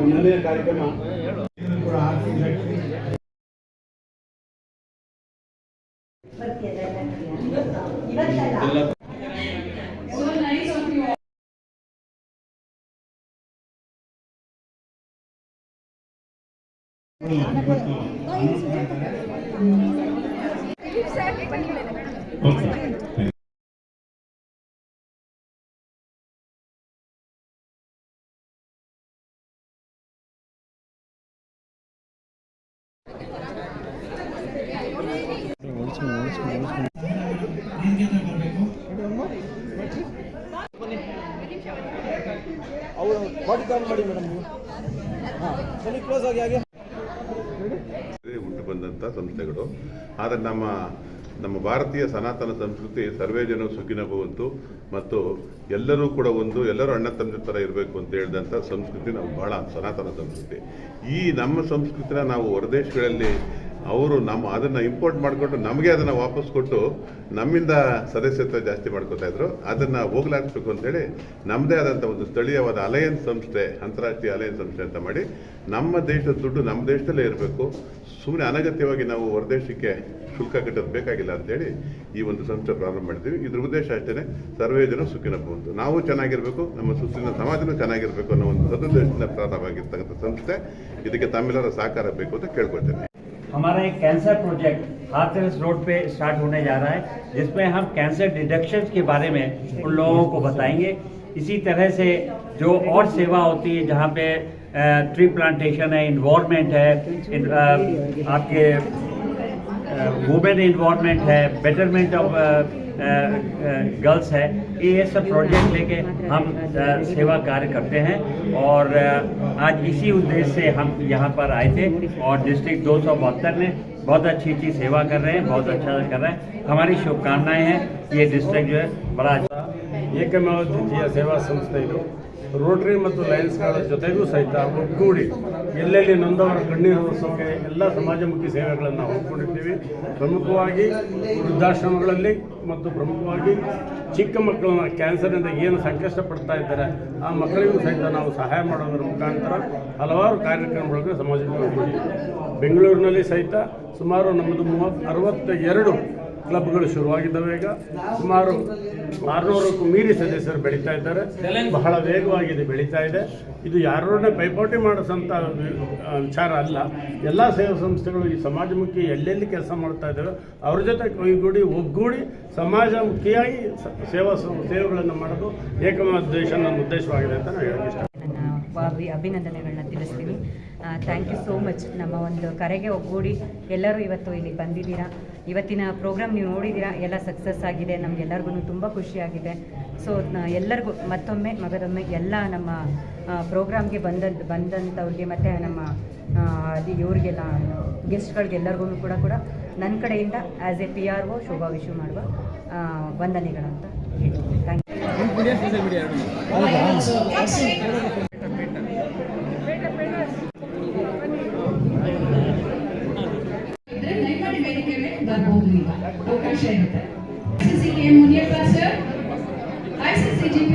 ಒಂದನೇ ಕಾರ್ಯಕ್ರಮ ಕೂಡ ಹುಟ್ಟು ಬಂದಂಥ ಸಂಸ್ಥೆಗಳು. ಆದರೆ ನಮ್ಮ ಭಾರತೀಯ ಸನಾತನ ಸಂಸ್ಕೃತಿ ಸರ್ವೇ ಜನ ಸುಖಿನೋ ಭವಂತು ಮತ್ತು ಎಲ್ಲರೂ ಕೂಡ ಎಲ್ಲರೂ ಅಣ್ಣ ತಂದೆ ಥರ ಇರಬೇಕು ಅಂತ ಹೇಳಿದಂಥ ಸಂಸ್ಕೃತಿ ನಾವು ಬಹಳ ಸನಾತನ ಸಂಸ್ಕೃತಿ. ಈ ನಮ್ಮ ಸಂಸ್ಕೃತಿನ ನಾವು ಹೊರದೇಶಗಳಲ್ಲಿ ಅವರು ಅದನ್ನು ಇಂಪೋರ್ಟ್ ಮಾಡಿಕೊಂಡು ನಮಗೆ ಅದನ್ನು ವಾಪಸ್ ಕೊಟ್ಟು ನಮ್ಮಿಂದ ಸದಸ್ಯತ್ವ ಜಾಸ್ತಿ ಮಾಡ್ಕೋತಾ ಇದ್ರು. ಅದನ್ನು ಹೋಗ್ಲಾಡಿಸ್ಬೇಕು ಅಂತೇಳಿ ನಮ್ಮದೇ ಆದಂಥ ಒಂದು ಸ್ಥಳೀಯವಾದ ಅಲಯನ್ಸ್ ಸಂಸ್ಥೆ, ಅಂತಾರಾಷ್ಟ್ರೀಯ ಅಲಯನ್ಸ್ ಸಂಸ್ಥೆ ಅಂತ ಮಾಡಿ ನಮ್ಮ ದೇಶದ ದುಡ್ಡು ನಮ್ಮ ದೇಶದಲ್ಲೇ ಇರಬೇಕು, ಸುಮ್ಮನೆ ಅನಗತ್ಯವಾಗಿ ನಾವು ಹೊರದೇಶಕ್ಕೆ ಶುಲ್ಕ ಕಟ್ಟೋದು ಬೇಕಾಗಿಲ್ಲ ಅಂತೇಳಿ ಈ ಒಂದು ಸಂಸ್ಥೆ ಪ್ರಾರಂಭ ಮಾಡಿದ್ದೀವಿ. ಇದ್ರ ಉದ್ದೇಶ ಅಷ್ಟೇ, ಸರ್ವೇ ಜನ ಸುಖಿನೋ ಭವಂತು, ನಾವು ಚೆನ್ನಾಗಿರಬೇಕು, ನಮ್ಮ ಸುತ್ತಲಿನ ಸಮಾಜನೂ ಚೆನ್ನಾಗಿರಬೇಕು ಅನ್ನೋ ಒಂದು ಸದುದ್ದೇಶದಿಂದ ಪ್ರಾರಂಭ ಆಗಿರ್ತಕ್ಕಂಥ ಸಂಸ್ಥೆ. ಇದಕ್ಕೆ ತಮ್ಮೆಲ್ಲರ ಸಹಕಾರ ಬೇಕು ಅಂತ ಕೇಳ್ಕೊಳ್ತೇನೆ. हमारा एक कैंसर प्रोजेक्ट हाथरस रोड पे स्टार्ट होने जा रहा है, जिसमें हम कैंसर डिटेक्शन के बारे में उन लोगों को बताएंगे। इसी तरह से जो और सेवा होती है जहाँ पे ट्री प्लांटेशन है, इन्वायरमेंट है, आपके वुमेन इन्वायरमेंट है, बेटरमेंट ऑफ गर्ल्स है, ये सब प्रोजेक्ट लेके हम सेवा कार्य करते हैं। और आज इसी उद्देश्य से हम यहाँ पर आए थे और डिस्ट्रिक्ट 272 ने बहुत अच्छी सेवा कर रहे हैं, बहुत अच्छा कर रहे हैं। हमारी शुभकामनाएं हैं, ये डिस्ट्रिक्ट जो है बड़ा अच्छा ಏಕಮೇವ ದ್ವಿತೀಯ ಸೇವಾ ಸಂಸ್ಥೆ ಇದು. ರೋಟರಿ ಮತ್ತು ಲಯನ್ಸ್ಗಳ ಜೊತೆಗೂ ಸಹಿತ ಒಗ್ಗೂಡಿ ಎಲ್ಲೆಲ್ಲಿ ನೊಂದವರ ಕಣ್ಣೀರು ಒರೆಸೋಕೆ ಎಲ್ಲ ಸಮಾಜಮುಖಿ ಸೇವೆಗಳನ್ನು ಹಮ್ಮಿಕೊಂಡಿರ್ತೀವಿ. ಪ್ರಮುಖವಾಗಿ ವೃದ್ಧಾಶ್ರಮಗಳಲ್ಲಿ ಮತ್ತು ಪ್ರಮುಖವಾಗಿ ಚಿಕ್ಕ ಮಕ್ಕಳನ್ನ ಕ್ಯಾನ್ಸರ್ನಿಂದ ಏನು ಸಂಕಷ್ಟ ಪಡ್ತಾ ಇದ್ದಾರೆ ಆ ಮಕ್ಕಳಿಗೂ ಸಹಿತ ನಾವು ಸಹಾಯ ಮಾಡೋದರ ಮುಖಾಂತರ ಹಲವಾರು ಕಾರ್ಯಕ್ರಮಗಳಿಗೆ ಸಮಾಜಕ್ಕೆ ಒಗ್ಗೂಡಿದ್ದೀವಿ. ಬೆಂಗಳೂರಿನಲ್ಲಿ ಸಹಿತ ಸುಮಾರು ನಮ್ಮದು 62 ಕ್ಲಬ್ಗಳು ಶುರುವಾಗಿದ್ದಾವೆ. ಈಗ ಸುಮಾರು 600ಕ್ಕೂ ಮೀರಿ ಸದಸ್ಯರು ಬೆಳೀತಾ ಇದ್ದಾರೆ. ಬಹಳ ವೇಗವಾಗಿ ಬೆಳೀತಾ ಇದೆ. ಇದು ಯಾರನ್ನೇ ಪೈಪೋಟಿ ಮಾಡಿಸೋಂಥ ವಿಚಾರ ಅಲ್ಲ. ಎಲ್ಲ ಸೇವಾ ಸಂಸ್ಥೆಗಳು ಈ ಸಮಾಜಮುಖಿ ಎಲ್ಲೆಲ್ಲಿ ಕೆಲಸ ಮಾಡ್ತಾ ಇದ್ದಾವೆ ಅವ್ರ ಜೊತೆ ಒಗ್ಗೂಡಿ ಸಮಾಜಮುಖಿಯಾಗಿ ಸೇವೆಗಳನ್ನು ಮಾಡೋದು ಏಕಮೇವ ದೇಶ ನನ್ನ ಉದ್ದೇಶವಾಗಿದೆ ಅಂತ ನಾನು ಹೇಳಕ್ಕೆ ಇಷ್ಟ. ಅಭಿನಂದನೆಗಳನ್ನ ತಿಳಿಸ್ತೀನಿ. Thank you so much. ನಮ್ಮ ಒಂದು ಕರೆಗೆ ಒಗ್ಗೂಡಿ ಎಲ್ಲರೂ ಇವತ್ತು ಇಲ್ಲಿ ಬಂದಿದ್ದೀರಾ. ಇವತ್ತಿನ ಪ್ರೋಗ್ರಾಮ್ ನೀವು ನೋಡಿದ್ದೀರಾ, ಎಲ್ಲ ಸಕ್ಸಸ್ ಆಗಿದೆ. ನಮಗೆಲ್ಲರಿಗೂ ತುಂಬ ಖುಷಿಯಾಗಿದೆ. ಸೊ ಎಲ್ಲರಿಗೂ ಮಗದೊಮ್ಮೆ ಎಲ್ಲ ನಮ್ಮ ಪ್ರೋಗ್ರಾಮ್ಗೆ ಬಂದಂಥವ್ರಿಗೆ ಮತ್ತು ನಮ್ಮ ಇವರಿಗೆಲ್ಲ ಗೆಸ್ಟ್ಗಳಿಗೆಲ್ಲರಿಗೂ ಕೂಡ ನನ್ನ ಕಡೆಯಿಂದ as a PRO Shobha wish ಮಾಡುವ ವಂದನೆಗಳಂತ ಹೇಳ್ತೀನಿ. Thank you. ಅವಕಾಶ ಇರುತ್ತೆ. ಮುನಿಯಪ್ಪ ಸರ್, ICCGP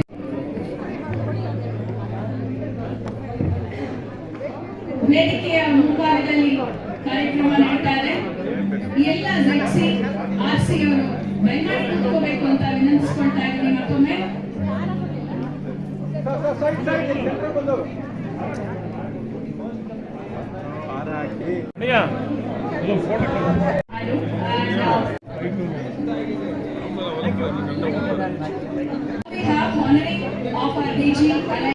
ವೇದಿಕೆಯ ಮುಂಭಾಗದಲ್ಲಿ ಕಾರ್ಯಕ್ರಮ ನೀಡುತ್ತಾರೆ. ಎಲ್ಲ ZC RC ಅವರು ದಯಮಾಡಿ ಕೂತ್ಕೋಬೇಕು ಅಂತ ವಿನಂತಿಸ್ಕೊಳ್ತಾ ಇದ್ದೀನಿ. ಮತ್ತೊಮ್ಮೆ we have honoring of our DG